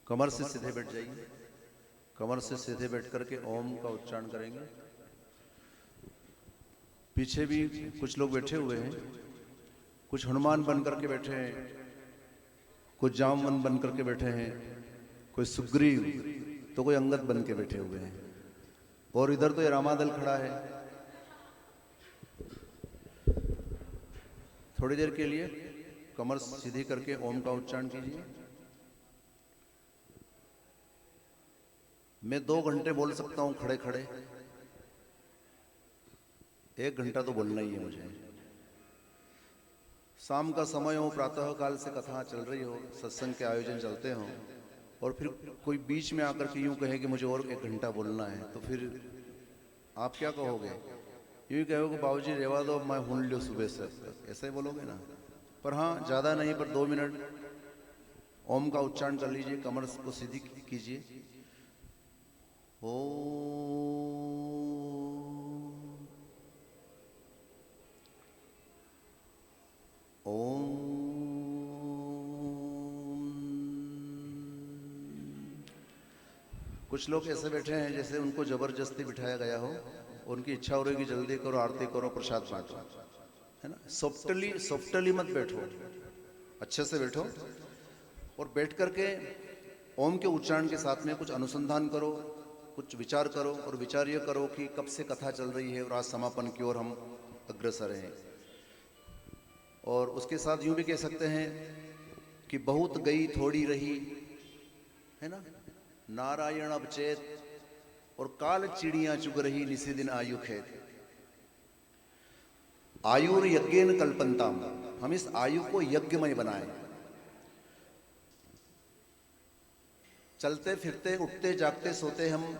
कमर से सीधे बैठ जाइए। कमर से सीधे बैठ करके ओम का उच्चारण करेंगे। पीछे भी कुछ लोग बैठे हुए हैं, कुछ हनुमान बन करके बैठे हैं, कुछ जामवन बन करके बैठे हैं, कोई सुग्रीव तो कोई अंगद बन के बैठे हुए हैं, और इधर तो ये रामादल खड़ा है। थोड़ी देर के लिए कमर सीधी करके ओम का उच्चारण कीजिए। मैं 2 घंटे बोल सकता हूं खड़े खड़े, 1 घंटा तो बोलना ही है मुझे। शाम का समय हो, प्रातः काल से कथा चल रही हो, सत्संग के आयोजन चलते हो, और फिर कोई बीच में आकर के यूं कहे कि मुझे और 1 घंटा बोलना है, तो फिर आप क्या कहोगे? यूं कहोगे बाबूजी रेवा दो, मैं हुन लियो सुबह से, ऐसा ही बोलोगे ना। पर हाँ, ज़्यादा नहीं, पर 2 मिनट ओम का उच्चारण कर लीजिए। कमर को सीधी कीजिए। ओम। कुछ लोग ऐसे बैठे हैं जैसे उनको जबरदस्ती बिठाया गया हो, उनकी इच्छा हो रही कि जल्दी करो, आरती करो, प्रसाद बांटो, है ना। सॉफ्टली मत बैठो, अच्छे से बैठो, और बैठ करके ओम के उच्चारण के साथ में कुछ अनुसंधान करो, कुछ विचार करो, और विचार ये करो कि कब से कथा चल रही है और आज समापन की ओर हम अग्रसर हैं। और उसके साथ यूं भी कह सकते हैं कि बहुत गई थोड़ी रही, है ना, नारायण अब चेत, और काल चिड़ियां चुग रही, निसी दिन आयु खेत। आयुर यज्ञेन कल्पंताम, हम इस आयु को यज्ञमय बनाएं। चलते फिरते, उठते जागते सोते हम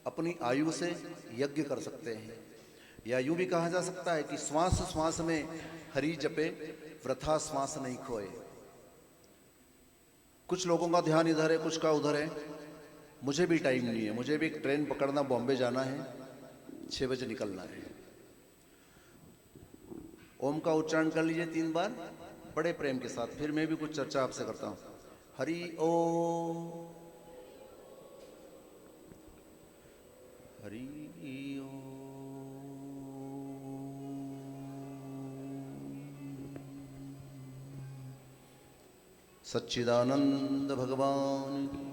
अपनी आयु से यज्ञ कर सकते हैं। या यूं भी कहा जा सकता है कि श्वास श्वास में हरि जपे, वृथा श्वास नहीं खोए। कुछ लोगों का ध्यान इधर है, कुछ का उधर है। मुझे भी टाइम नहीं है, मुझे भी एक ट्रेन पकड़ना, बॉम्बे जाना है, 6 बजे निकलना है। ओम का उच्चारण कर लीजिए 3 बार बड़े प्रेम के साथ। फिर मैं भी कुछ चर्चा आपसे करता हूं। हरि ओम, हरि ओम। सच्चिदानंद भगवान की,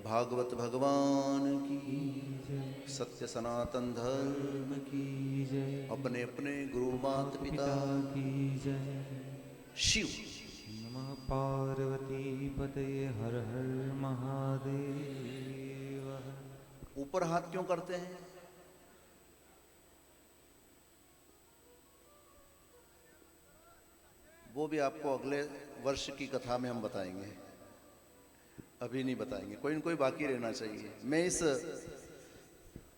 भागवत भगवान की, सत्य सनातन धर्म की जय, अपने अपने गुरु माता पिता की जय। शिव नमः पार्वती पतये, हर हर महादेव। ऊपर हाथ क्यों करते हैं? वो भी आपको अगले वर्ष की कथा में हम बताएंगे, अभी नहीं बताएंगे। कोई न कोई बाकी रहना चाहिए। मैं इस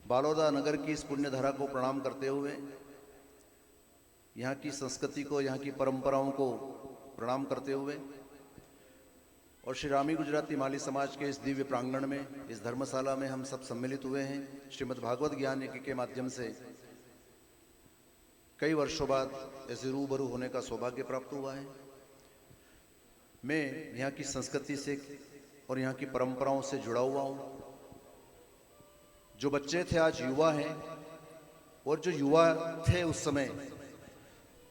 बालोदा नगर की इस पुण्य धारा को प्रणाम करते हुए, यहाँ की संस्कृति को, यहाँ की परंपराओं को प्रणाम करते हुए, और श्री रामी गुजराती माली समाज के इस दिव्य प्रांगण में, इस धर्मशाला में हम सब सम्मिलित हुए हैं श्रीमद् भागवत ज्ञान यज्ञ के माध्यम से। कई वर्षों बाद ऐसे रूबरू होने का सौभाग्य प्राप्त हुआ है। मैं यहाँ की संस्कृति से और यहाँ की परंपराओं से जुड़ा हुआ हूँ। जो बच्चे थे आज युवा हैं, और जो युवा थे उस समय,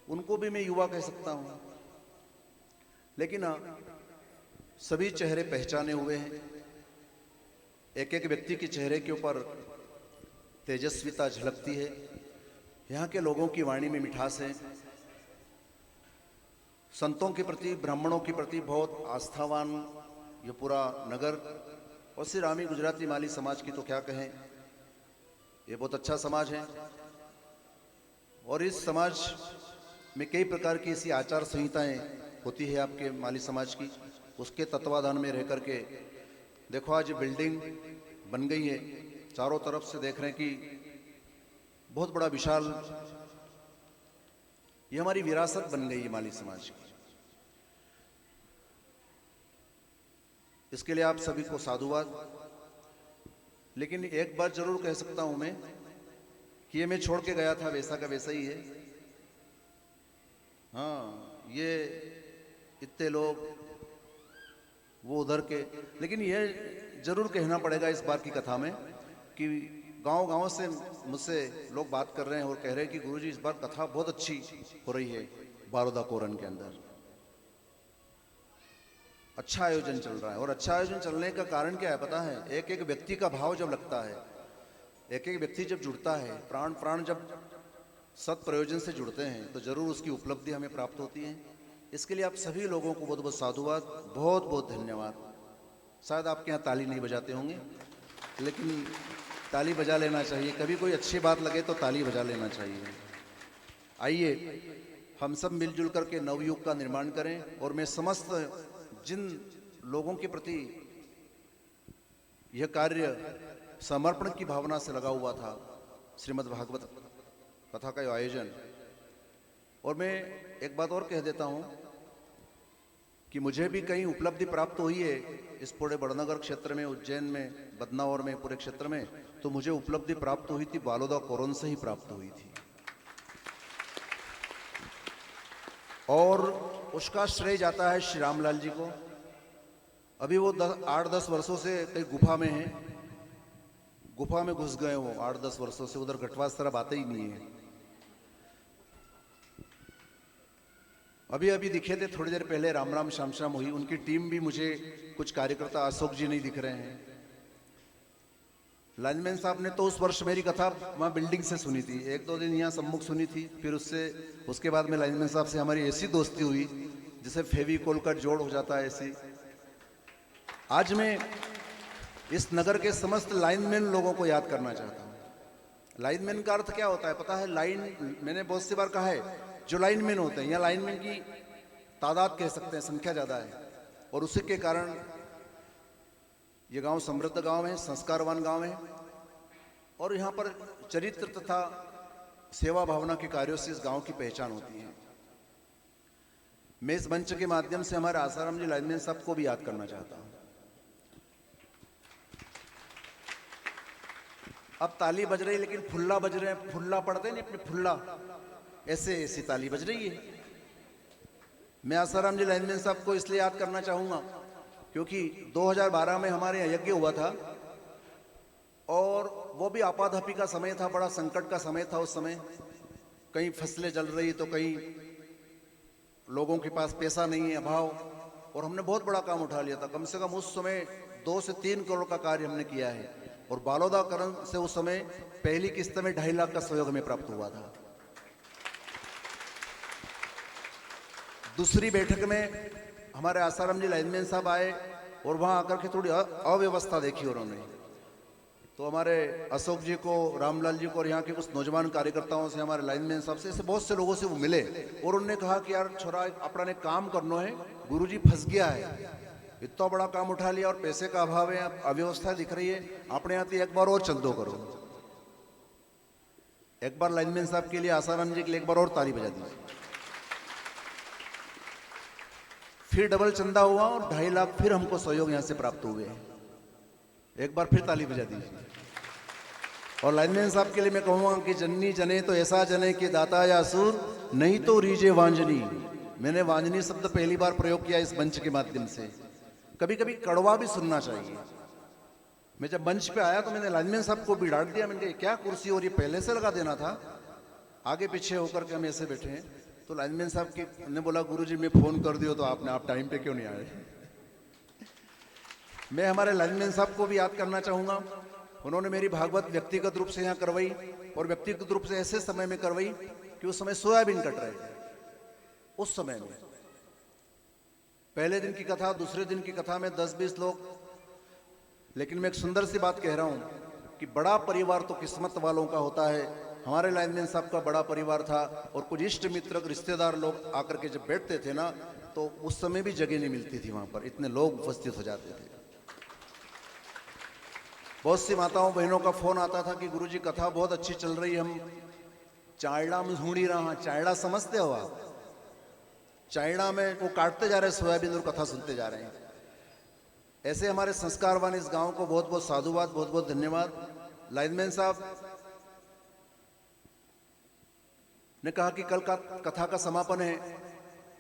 उनको भी मैं युवा कह सकता हूँ। लेकिन सभी चेहरे पहचाने हुए हैं। एक एक व्यक्ति के चेहरे के ऊपर तेजस्विता झलकती है। यहाँ के लोगों की वाणी में मिठास है। संतों के प्रति, ब्राह्मणों के प्रति बहुत आस्थावान ये पूरा नगर, और श्री रामी गुजराती माली समाज की तो क्या कहें, ये बहुत अच्छा समाज है। और इस समाज में कई प्रकार की ऐसी आचार संहिताएं होती है आपके माली समाज की, उसके तत्वाधान में रह करके देखो आज बिल्डिंग बन गई है, चारों तरफ से देख रहे हैं कि बहुत बड़ा विशाल, ये हमारी विरासत बन गई है माली समाज की। इसके लिए आप सभी को साधुवाद। लेकिन एक बात जरूर कह सकता हूं मैं कि ये मैं छोड़ के गया था वैसा का वैसा ही है। हाँ, ये इतने लोग, वो उधर के। लेकिन ये जरूर कहना पड़ेगा इस बार की कथा में कि गांव-गांव से मुझसे लोग बात कर रहे हैं और कह रहे हैं कि गुरुजी इस बार कथा बहुत अच्छी हो रही है बारोदा कोरन के अंदर। अच्छा आयोजन चल रहा है। और अच्छा आयोजन चलने का कारण क्या है पता है? एक एक व्यक्ति का भाव जब लगता है, एक एक व्यक्ति जब जुड़ता है, प्राण प्राण जब सत प्रयोजन से जुड़ते हैं, तो जरूर उसकी उपलब्धि हमें प्राप्त होती है। इसके लिए आप सभी लोगों को बहुत बहुत साधुवाद, बहुत बहुत धन्यवाद। शायद आपके यहाँ ताली नहीं बजाते होंगे, लेकिन ताली बजा लेना चाहिए। कभी कोई अच्छी बात लगे तो ताली बजा लेना चाहिए। आइए हम सब मिलजुल करके नवयुग का निर्माण करें। और मैं समस्त जिन लोगों के प्रति यह कार्य समर्पण की भावना से लगा हुआ था, श्रीमद् भागवत कथा का आयोजन, और मैं एक बात और कह देता हूं कि मुझे भी कहीं उपलब्धि प्राप्त हुई है इस पूरे बड़नगर क्षेत्र में, उज्जैन में, बदनावर में, पूरे क्षेत्र में, तो मुझे उपलब्धि प्राप्त हुई थी बालोदा कोरन से ही प्राप्त हुई थी। और उसका श्रेय जाता है श्री रामलाल जी को। अभी वो 8-10 वर्षों से कहीं गुफा में है, गुफा में घुस गए वो 8-10 वर्षों से, उधर घटवास तरफ आते ही नहीं है। अभी अभी दिखे थे थोड़ी देर पहले, राम राम शाम शाम हुई। उनकी टीम भी, मुझे कुछ कार्यकर्ता, अशोक जी नहीं दिख रहे हैं। लाइनमैन साहब ने तो उस वर्ष मेरी कथा वहाँ बिल्डिंग से सुनी थी, 1-2 दिन यहाँ सम्मुख सुनी थी। फिर उसके बाद में लाइनमैन साहब से हमारी ऐसी दोस्ती हुई जिसे फेविकोल का जोड़ हो जाता है, ऐसी। आज मैं इस नगर के समस्त लाइनमैन लोगों को याद करना चाहता हूँ। लाइनमैन का अर्थ क्या होता है पता है? लाइन, मैंने बहुत सी बार कहा है, जो लाइनमैन होते हैं, या लाइनमैन की तादाद कह सकते हैं, संख्या ज़्यादा है। और उसी के कारण ये गांव समृद्ध गांव है, संस्कारवान गांव है। और यहाँ पर चरित्र तथा सेवा भावना के कार्यों से इस गांव की पहचान होती है। मैं इस मंच के माध्यम से हमारे आसाराम जी लाइनमैन साहब को भी याद करना चाहता हूँ। अब ताली बज रही है, लेकिन फुल्ला बज रहे हैं, फुल्ला पड़ते नहीं अपने, फुल्ला ऐसे ऐसी ताली बज रही है। मैं आसाराम जी लाइनमैन साहब को इसलिए याद करना चाहूंगा क्योंकि 2012 में हमारे यहाँ यज्ञ हुआ था, और वो भी आपाधापी का समय था, बड़ा संकट का समय था उस समय। कहीं फसलें जल रही तो कहीं लोगों के पास पैसा नहीं है, अभाव। और हमने बहुत बड़ा काम उठा लिया था। कम से कम उस समय 2 से 3 करोड़ का कार्य हमने किया है। और बालोदा करण से उस समय पहली किस्त में 2.5 लाख का सहयोग हमें प्राप्त हुआ था। दूसरी बैठक में हमारे आसाराम जी लाइनमैन साहब आए और वहां आकर के थोड़ी अव्यवस्था देखी उन्होंने। तो हमारे अशोक जी को, रामलाल जी को और यहाँ के कुछ नौजवान कार्यकर्ताओं से, हमारे लाइनमैन साहब से, ऐसे बहुत से लोगों से वो मिले। और उन्होंने कहा कि यार छोरा, अपना ने काम करना है, गुरुजी फंस गया है, इतना बड़ा काम उठा लिया और पैसे का अभाव है, अव्यवस्था दिख रही है, अपने यहाँ एक बार और चंदो करो। एक बार लाइनमैन साहब के लिए, आसाराम जी के लिए एक बार और ताली बजा दी। फिर डबल चंदा हुआ और 2.5 लाख फिर हमको सहयोग यहां से प्राप्त हुए। एक बार फिर ताली बजा दीजिए। और लाइनमैन साहब के लिए मैं कहूंगा कि जन्नी जने तो ऐसा जने कि दाता या असुर, नहीं तो रीजे वांजनी। मैंने वांजनी शब्द पहली बार प्रयोग किया इस मंच के माध्यम से। कभी कभी कड़वा भी सुनना चाहिए। मैं जब मंच पे आया तो मैंने लाइनमैन साहब को भी डांट दिया। मैंने कहा क्या कुर्सी, और ये पहले से लगा देना था, आगे पीछे होकर के हम ऐसे बैठे हैं। तो लाइनमैन साहब की ने बोला, गुरुजी मैं फोन कर दियो तो आप टाइम पे क्यों नहीं आए? मैं हमारे लाइनमैन साहब को भी याद करना चाहूंगा। उन्होंने मेरी भागवत व्यक्तिगत रूप से यहाँ करवाई, और व्यक्तिगत रूप से ऐसे समय में करवाई कि उस समय सोयाबीन कट रहे थे। उस समय में पहले दिन की कथा, दूसरे दिन की कथा में 10-20 लोग। लेकिन मैं एक सुंदर सी बात कह रहा हूं कि बड़ा परिवार तो किस्मत वालों का होता है। हमारे लाइनमैन साहब का बड़ा परिवार था, और कुछ इष्ट मित्र, रिश्तेदार लोग आकर के जब बैठते थे ना, तो उस समय भी जगह नहीं मिलती थी वहां पर, इतने लोग उपस्थित हो जाते थे। बहुत सी माताओं बहनों का फोन आता था कि गुरुजी कथा बहुत अच्छी चल रही है, हम चाइड़ा में ढूंढी रहा। चाइड़ा समझते हो आप? चाइना में वो काटते जा रहे हैं सोयाबीन और कथा सुनते जा रहे हैं। ऐसे हमारे संस्कारवान इस गांव को बहुत बहुत साधुवाद, बहुत बहुत धन्यवाद। लाइनमैन साहब ने कहा कि कल का कथा का समापन है,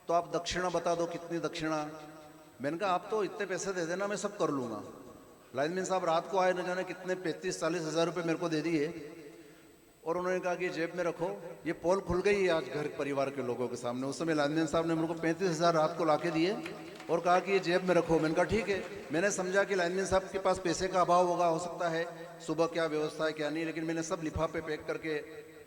तो आप दक्षिणा बता दो, कितनी दक्षिणा। मैंने कहा आप तो इतने पैसे दे देना, मैं सब कर लूँगा। लाइनमैन साहब रात को आए, न जाने कितने 35-40 हज़ार रुपये मेरे को दे दिए और उन्होंने कहा कि जेब में रखो। ये पोल खुल गई है आज घर परिवार के लोगों के सामने। उस समय लाइनमैन साहब ने मेरे को 35,000 रात को लाके दिए और कहा कि ये जेब में रखो। मैंने कहा ठीक है। मैंने समझा कि लाइनमैन साहब के पास पैसे का अभाव होगा, हो सकता है सुबह क्या व्यवस्था है क्या नहीं, लेकिन मैंने सब लिफाफे पैक करके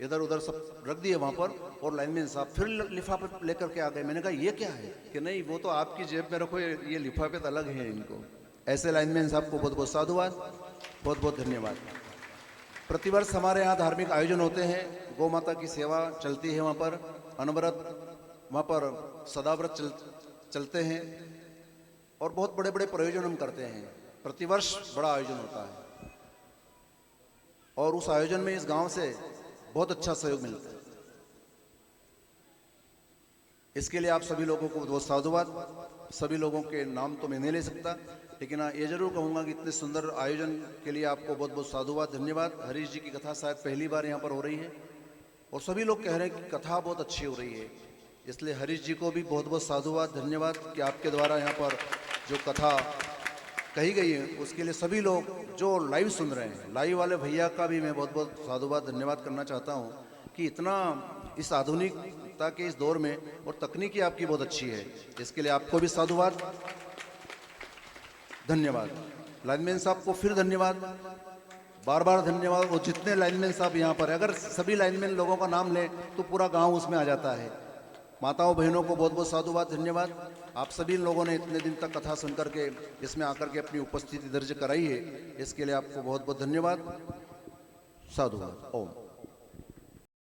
इधर उधर सब रख दिए वहाँ पर। और लाइनमैन साहब फिर लिफाफे लेकर के आ गए। मैंने कहा ये क्या है? कि नहीं वो तो आपकी जेब में रखो, ये लिफाफे तो अलग हैं इनको। ऐसे लाइनमैन साहब को बहुत बहुत साधुवाद, बहुत बहुत धन्यवाद। प्रतिवर्ष हमारे यहाँ धार्मिक आयोजन होते हैं, गौ माता की सेवा चलती है वहाँ पर, अनवरत वहाँ पर सदाव्रत चलते हैं और बहुत बड़े बड़े प्रयोजन हम करते हैं। प्रतिवर्ष बड़ा आयोजन होता है और उस आयोजन में इस गांव से बहुत अच्छा सहयोग मिलता है। इसके लिए आप सभी लोगों को बहुत साधुवाद। सभी लोगों के नाम तो मैं नहीं ले सकता, लेकिन हाँ ये जरूर कहूँगा कि इतने सुंदर आयोजन के लिए आपको बहुत बहुत साधुवाद, धन्यवाद। हरीश जी की कथा शायद पहली बार यहाँ पर हो रही है और सभी लोग कह रहे हैं कि कथा बहुत अच्छी हो रही है, इसलिए हरीश जी को भी बहुत बहुत साधुवाद, धन्यवाद कि आपके द्वारा यहाँ पर जो कथा कही गई है उसके लिए सभी लोग जो लाइव सुन रहे हैं, लाइव वाले भैया का भी मैं बहुत बहुत साधुवाद, धन्यवाद करना चाहता हूँ कि इतना इस आधुनिकता के इस दौर में और तकनीकी आपकी बहुत अच्छी है, इसके लिए आपको भी साधुवाद, धन्यवाद। लाइनमैन साहब को फिर धन्यवाद, बार बार धन्यवाद। और जितने लाइनमैन साहब यहाँ पर, अगर सभी लाइनमैन लोगों का नाम लें तो पूरा गांव उसमें आ जाता है। माताओं बहनों को बहुत बहुत साधुवाद, धन्यवाद। आप सभी लोगों ने इतने दिन तक कथा सुन करके इसमें आकर के अपनी उपस्थिति दर्ज कराई है, इसके लिए आपको बहुत बहुत धन्यवाद, साधुवाद। ओम।